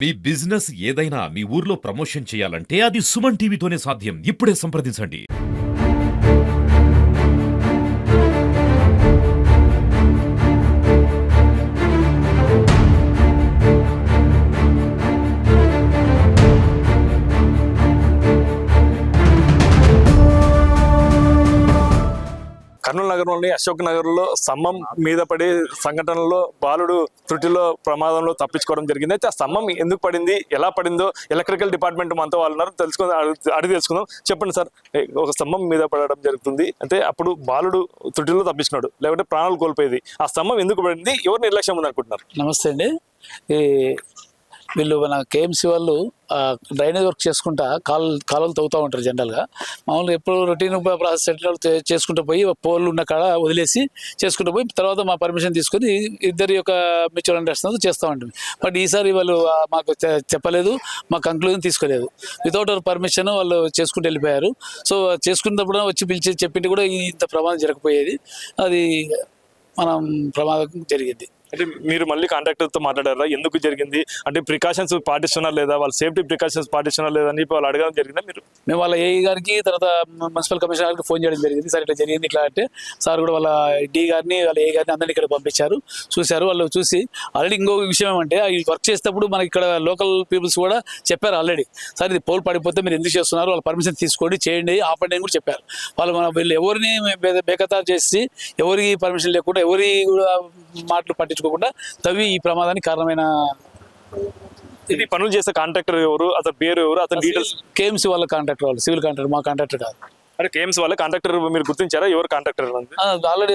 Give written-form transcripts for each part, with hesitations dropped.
మీ business ఏదైనా మీ ఊర్లో promotion చేయాలంటే అది సుమన్ టీవీతోనే సాధ్యం. ఇప్పుడే సంప్రదించండి. కర్నూలు నగరంలోని అశోక్ నగర్లో స్తంభం మీద పడి సంఘటనలో బాలుడు త్రుటిలో ప్రమాదంలో తప్పించుకోవడం జరిగింది. అయితే ఆ స్తంభం ఎందుకు పడింది, ఎలా పడిందో ఎలక్ట్రికల్ డిపార్ట్మెంట్ మనతో వాళ్ళు ఉన్నారు, అడిగి తెలుసుకుందాం. చెప్పండి సార్, ఒక స్తంభం మీద పడడం జరుగుతుంది, అంటే అప్పుడు బాలుడు త్రుటిలో తప్పించుకున్నాడు, లేకపోతే ప్రాణాలు కోల్పోయేది. ఆ స్తంభం ఎందుకు పడింది, ఎవరు నిర్లక్ష్యం ఉంది అనుకుంటున్నారు? నమస్తే అండి. వీళ్ళు మన కేఎంసీ వాళ్ళు డ్రైనేజ్ వర్క్ చేసుకుంటా కాలువలు తవ్వుతూ ఉంటారు. జనరల్గా మామూలుగా ఎప్పుడు రొటీన్ ప్రాసెస్ సెటిల్ చేసుకుంటూ పోయి పోల్ ఉన్న కాడ వదిలేసి చేసుకుంటూ పోయి తర్వాత మా పర్మిషన్ తీసుకొని ఇద్దరి యొక్క మ్యూచువల్ అండర్స్టాండింగ్ చేస్తూ ఉంటుంది. బట్ ఈసారి వాళ్ళు మాకు చెప్పలేదు, మా కంక్లూజన్ తీసుకోలేదు. వితౌట్ అవర్ పర్మిషన్ వాళ్ళు చేసుకుంటూ వెళ్ళిపోయారు. సో చేసుకున్నప్పుడు వచ్చి పిలిచి చెప్పింది కూడా ఇంత ప్రమాదం జరగకపోయేది. అది మనం ప్రమాదం జరిగింది. అంటే మీరు మళ్ళీ కాంట్రాక్టర్తో మాట్లాడారా, ఎందుకు జరిగింది, అంటే ప్రికాషన్స్ పాటిస్తున్నారు లేదా, వాళ్ళ సేఫ్టీ ప్రికాషన్స్ పాటిస్తున్నారు లేదా అని వాళ్ళు అడగడం జరిగిందా? మేము వాళ్ళ ఏఈ గారికి తర్వాత మున్సిపల్ కమిషనర్ గారికి ఫోన్ చేయడం జరిగింది. సార్ ఇట్లా జరిగింది, ఇట్లా అంటే సార్ కూడా వాళ్ళ డి గారిని వాళ్ళ ఏ గారిని అందరినీ ఇక్కడ పంపించారు. చూశారు. వాళ్ళు చూసి ఆల్రెడీ ఇంకో విషయం ఏమంటే ఈ వర్క్ చేసేటప్పుడు మనకి ఇక్కడ లోకల్ పీపుల్స్ కూడా చెప్పారు ఆల్రెడీ, సార్ ఇది పోల్ పడిపోతే మీరు ఎందుకు చేస్తున్నారు, వాళ్ళ పర్మిషన్ తీసుకోండి, చేయండి, ఆపండి అని కూడా చెప్పారు. వీళ్ళు ఎవరిని బేఖతారు చేసి ఎవరికి పర్మిషన్ లేకుండా ఎవరి కూడా మాటలు పట్టించుకోకుండా తవ్వి ఈ ప్రమాదానికి కారణమైన. ఇది పనులు చేసే కాంట్రాక్టర్ ఎవరు, అతని పేరు ఎవరు, అతని డీటెయిల్స్? కేఎంసీ వాళ్ళ కాంట్రాక్టర్, వాళ్ళు సివిల్ కాంట్రాక్టర్, మా కాంట్రాక్టర్ కాదు. అంటే కేఎంసీ వాళ్ళ కాంట్రాక్టర్ మీరు గుర్తించారా, ఎవరు కాంట్రాక్టర్? ఆల్రెడీ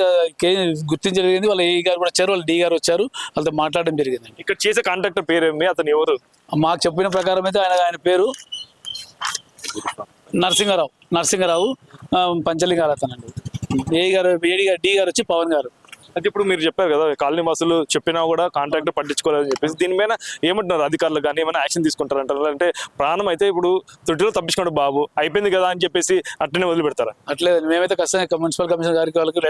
గుర్తించడం జరిగింది. వాళ్ళ ఏ గారు కూడా వచ్చారు, వాళ్ళ డి గారు వచ్చారు, వాళ్ళతో మాట్లాడడం జరిగింది. ఇక్కడ చేసే కాంట్రాక్టర్ పేరు ఏమి, అతను ఎవరు? మాకు చెప్పిన ప్రకారం అయితే ఆయన పేరు నరసింహారావు పంచలింగారు అతనండి. ఏ గారు డి గారు వచ్చి పవన్ గారు. అంటే ఇప్పుడు మీరు చెప్పారు కదా కాలనీ వాసులు చెప్పినా కూడా కాంట్రాక్టర్ పట్టించుకోలేదని చెప్పేసి, దీని మీద ఏమంటున్నారు అధికారులు కానీ, ఏమైనా యాక్షన్ తీసుకుంటారంటారు? అంటే ప్రాణం అయితే ఇప్పుడు త్రుటిలో తప్పించుకోండి బాబు, అయిపోయింది కదా అని చెప్పేసి అట్లనే వదిలిపెడతారా? అట్లేదు, మేమైతే ఖచ్చితంగా మున్సిపల్ కమిషనర్ గారికి వాళ్ళకి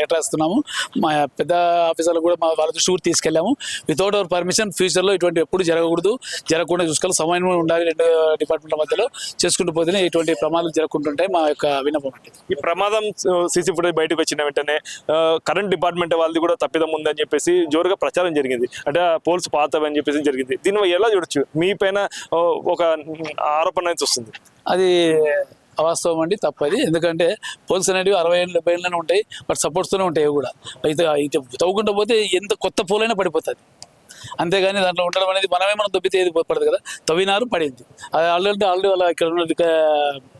లెటర్ ఇస్తున్నాము. మా పెద్ద ఆఫీసర్లు కూడా వాళ్ళ దృష్టి కూడా తీసుకెళ్ళాము. వితౌట్ అవర్ పర్మిషన్ ఫ్యూచర్లో ఇటువంటి ఎప్పుడు జరగకుండా చూసుకోవాలి. సమన్వయం ఉండాలి రెండు డిపార్ట్మెంట్ల మధ్యలో, చేసుకుంటూ పోతేనే ఇటువంటి ప్రమాదాలు జరగకుంటుంటాయి మా యొక్క విన్నపం. అంటే ఈ ప్రమాదం సీసీ ఫుటేజ్ బయటకు వచ్చిన వెంటనే కరెంట్ డిపార్ట్మెంట్ వాళ్ళది కూడా తప్పిదం ఉందని చెప్పేసి జోరుగా ప్రచారం జరిగింది. అంటే పోల్స్ పాతవి అని చెప్పేసి జరిగింది. దీన్ని ఎలా చూడొచ్చు? మీ పైన ఒక ఆరోపణ అయితే వస్తుంది. అది అవాస్తవం అండి, తప్పది. ఎందుకంటే పోల్స్ అనేవి 60 ఏళ్ళు 70 ఏళ్ళనే ఉంటాయి, బట్ సపోర్ట్స్తోనే ఉంటాయి కూడా. అయితే తవ్వుకుంటూ పోతే ఎంత కొత్త పోలైనా పడిపోతుంది. అంతేగాని దాంట్లో ఉండడం అనేది మనం దొబ్బితే ఏది పడదు కదా. తవ్వినారు, పడింది. అది ఆల్రెడీ వాళ్ళ ఇక్కడ ఉన్న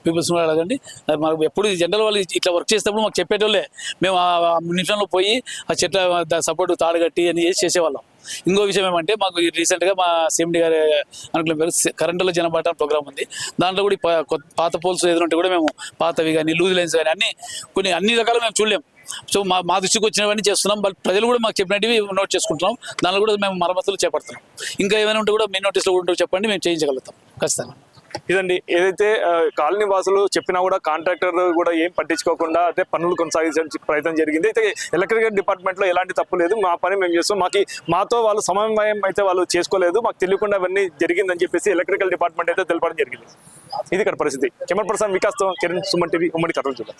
పీపుల్స్ కూడా అడగండి. మనకు ఎప్పుడు జనరల్ వాళ్ళు ఇట్లా వర్క్ చేసేటప్పుడు మాకు చెప్పేటోళ్ళే. మేము ఆ నిమిషంలో పోయి ఆ చెట్ల సపోర్ట్ తాడు కట్టి అని చేసేవాళ్ళం. ఇంకో విషయం ఏమంటే, మాకు రీసెంట్గా మా సిఎండి గారి అనుకున్న పేరు కరెంటులో జనబాట ప్రోగ్రామ్ ఉంది. దాంట్లో కూడా పాత పోల్స్ ఏదంటే కూడా మేము పాతవి కానీ లూజ్ లైన్స్ కానీ అన్ని రకాలు మేము చూడలేము. సో మా దృష్టికి వచ్చినవన్నీ చేస్తున్నాం. బట్ ప్రజలు కూడా మాకు చెప్పినవి నోట్ చేసుకుంటున్నాం. దానిలో కూడా మేము మరమ్మతులు చేపడుతున్నాం. ఇంకా ఏమైనా ఉంటే కూడా మీ నోటీస్లో ఉంటే చెప్పండి, మేము చేయించగలుగుతాం ఖచ్చితంగా. ఇదండి, ఏదైతే కాలనీ వాసులు చెప్పినా కూడా కాంట్రాక్టర్ కూడా ఏం పట్టించుకోకుండా అంటే పనులు కొనసాగించే ప్రయత్నం జరిగింది. అయితే ఎలక్ట్రికల్ డిపార్ట్మెంట్లో ఎలాంటి తప్పు లేదు, మా పని మేము చేస్తాం, మాతో వాళ్ళు సమన్వయం అయితే వాళ్ళు చేసుకోలేదు, మాకు తెలియకుండా అవన్నీ జరిగిందని చెప్పేసి ఎలక్ట్రికల్ డిపార్ట్మెంట్ అయితే తెలపడం జరిగింది. ఇది ఇక్కడ పరిస్థితి. కెమెరా పర్సన్ వికాస్తో కిరణ్, సుమన్ టీవీ, ఉమ్మడి కర్నూలు జిల్లా.